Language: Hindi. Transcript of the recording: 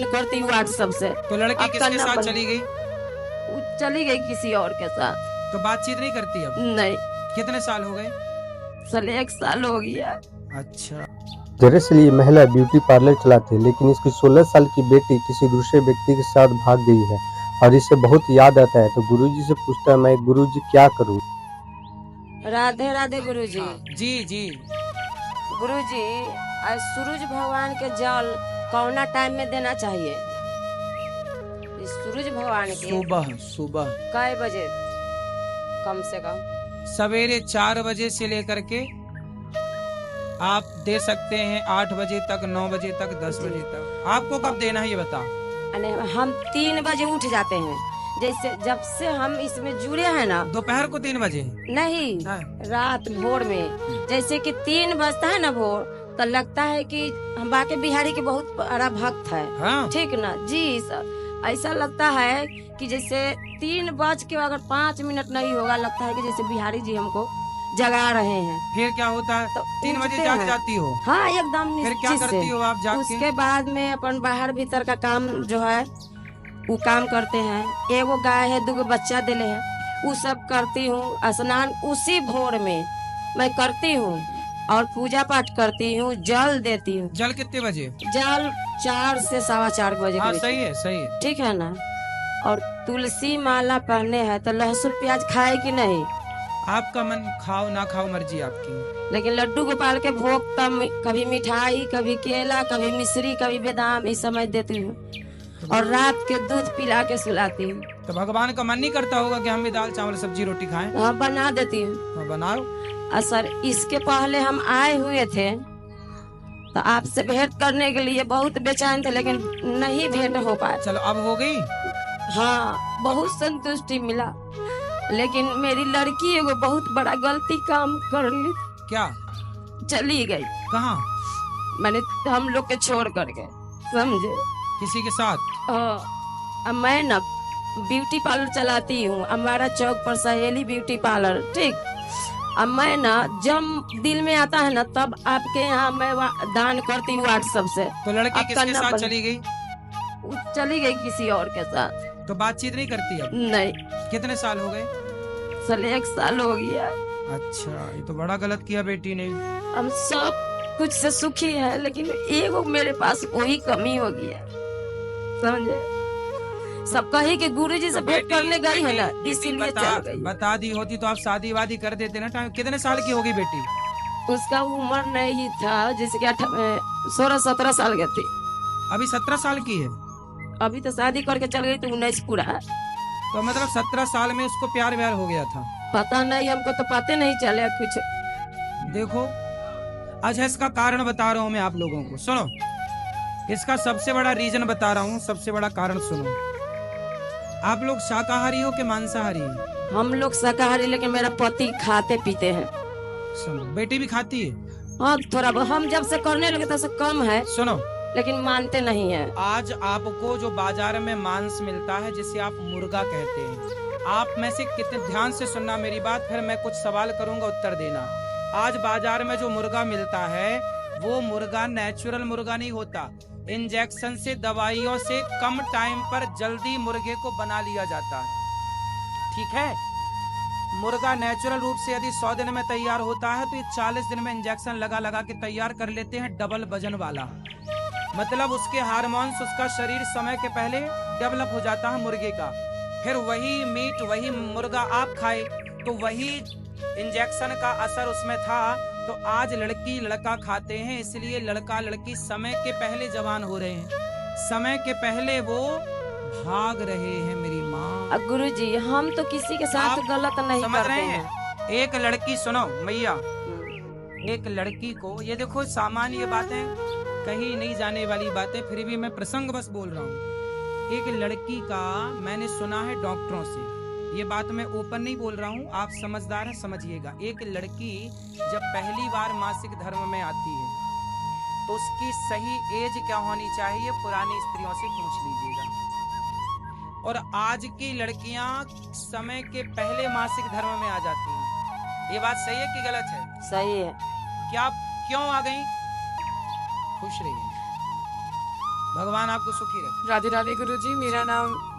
करती हूँ व्हाट्सएप से। तो लड़की किसके साथ चली गई? वो चली गई किसी और के साथ। तो बातचीत नहीं करती अब? नहीं। कितने साल हो गए? साले 1 साल हो गया। अच्छा। दरअसल ये महिला ब्यूटी पार्लर चलाती है, लेकिन इसकी 16 साल की बेटी किसी दूसरे व्यक्ति के साथ भाग गई है और इसे बहुत याद आता है। तो गुरुजी से पूछता है, मैं गुरुजी क्या करूं? राधे राधे गुरुजी। जी जी। गुरुजी, आज सूरज भगवान के जल कौना टाइम में देना चाहिए? इस सूरज भगवान के सुबह सुबह कै बजे? कम से कम सवेरे 4 बजे से लेकर के आप दे सकते हैं 8 बजे तक, 9 बजे तक, 10 बजे तक। आपको कब देना है ये बता। अरे हम 3 बजे उठ जाते हैं। जैसे जब से हम इसमें जुड़े हैं ना। दोपहर को 3 बजे? नहीं, रात भोर में। जैसे कि 3 बजता है ना भोर, तो लगता है कि हम बाके बिहारी के बहुत बड़ा भक्त है। हाँ? ठीक ना जी सर। ऐसा लगता है कि जैसे 3 बज के अगर 5 मिनट नहीं होगा, लगता है कि जैसे बिहारी जी हमको जगा रहे हैं। फिर क्या होता है? तो 3 बजे उठते जाग हैं। जाती हो? हाँ, एकदम फिर क्या निश्चित करती से। हो आप जाग के? उसके बाद में अपन बाहर भीतर का काम जो है वो काम करते हैं। एगो गाय है, 2 बच्चा दिले है, वो सब करती हूँ। स्नान उसी भोर में मैं करती हूँ और पूजा पाठ करती हूँ, जल देती हूँ। जल कितने बजे? जल 4 से 4:15 बजे। हाँ, सही है सही है। ठीक है ना। और तुलसी माला पहने हैं तो लहसुन प्याज खाए कि नहीं? आपका मन, खाओ ना खाओ मर्जी आपकी। लेकिन लड्डू गोपाल के भोग तब कभी मिठाई, कभी केला, कभी मिश्री, कभी बादाम, इस समय देती हूँ। और रात के दूध पिला के सुलाती हूँ। तो भगवान का मन नहीं करता होगा कि हम भी दाल चावल सब्जी रोटी खाएं? हाँ, बना देती हूँ। हाँ, बनाओ। सर, इसके पहले हम आए हुए थे तो आपसे भेंट करने के लिए बहुत बेचैन थे, लेकिन नहीं भेंट हो पाया। चलो अब हो गई। हाँ, बहुत संतुष्टि मिला। लेकिन मेरी लड़की एगो बहुत बड़ा गलती काम कर ली। क्या? चली गई। कहाँ? मैंने हम लोग के छोड़ करके, समझे? किसी के साथ? अब मैं ना ब्यूटी पार्लर चलाती हूँ, हमारा चौक पर सहेली ब्यूटी पार्लर। ठीक। अब मैं ना जब दिल में आता है ना, तब आपके यहाँ मैं दान करती हूँ व्हाट्सएप से। तो लड़की किसके साथ चली गई? चली गई किसी और के साथ। तो बातचीत नहीं करती अब? नहीं। कितने साल हो गए? साले 1 साल हो गया। अच्छा, ये तो बड़ा गलत किया बेटी ने। हम सब कुछ से सुखी है, लेकिन एगो मेरे पास वही कमी हो गया, समझे? सब कही कि गुरुजी से भेंट करने गई है ना, इसीलिए चल गई। बता दी होती तो आप शादी वादी कर देते ना टाइम। कितने साल की होगी बेटी? उसका उम्र नहीं था, जैसे कि 16-17 साल की थी। अभी 17 साल की है? अभी तो शादी करके चल गई तो 19 पूरा है। तो मतलब 17 साल में उसको प्यार व्यार हो गया था? पता नहीं, हमको तो पता नहीं चले कुछ। देखो, अच्छा इसका कारण बता रहा हूँ मैं आप लोगों को, सुनो। इसका सबसे बड़ा रीजन बता रहा हूँ, सबसे बड़ा कारण सुनो। आप लोग शाकाहारी हो कि मांसाहारी? हम लोग शाकाहारी, लेकिन मेरा पति खाते पीते हैं। सुनो, बेटी भी खाती है? हाँ, थोड़ा हम जब से करने लगे तब से कम है। सुनो, लेकिन मानते नहीं है। आज आपको जो बाजार में मांस मिलता है, जिसे आप मुर्गा कहते हैं, आप में से कितने, ध्यान से सुनना मेरी बात, फिर मैं कुछ सवाल करूंगा, उत्तर देना। आज बाजार में जो मुर्गा मिलता है वो मुर्गा नेचुरल मुर्गा नहीं होता। इंजेक्शन से, दवाइयों से कम टाइम पर जल्दी मुर्गे को बना लिया जाता है। ठीक है? मुर्गा नेचुरल रूप से यदि 100 दिन में तैयार होता है तो ये 40 दिन में इंजेक्शन लगा लगा के तैयार कर लेते हैं, डबल वजन वाला। मतलब उसके हार्मोन्स, उसका शरीर समय के पहले डेवलप हो जाता है मुर्गे का। फिर वही मीट, वही मुर्गा आप खाए तो वही इंजेक्शन का असर उसमें था। तो आज लड़की लड़का खाते हैं, इसलिए लड़का लड़की समय के पहले जवान हो रहे हैं, समय के पहले वो भाग रहे हैं मेरी माँ। गुरुजी, हम तो किसी के साथ गलत नहीं समझ करते रहे हैं। एक लड़की, सुनो मैया, एक लड़की को, ये देखो सामान्य बातें, कहीं नहीं जाने वाली बातें, फिर भी मैं प्रसंग बस बोल रहा हूँ। एक लड़की का मैंने सुना है डॉक्टरों से, ये बात मैं ओपन नहीं बोल रहा हूँ, आप समझदार हैं समझिएगा। एक लड़की जब पहली बार मासिक धर्म में आती है तो उसकी सही एज क्या होनी चाहिए, पुरानी स्त्रियों से पूछ लीजिएगा। और आज की लड़कियां समय के पहले मासिक धर्म में आ जाती हैं। ये बात सही है कि गलत है? सही है। क्या, क्यों आ गई? खुश रहिए। भगवान आपको सुखी रखे। राधे राधे गुरुजी। मेरा नाम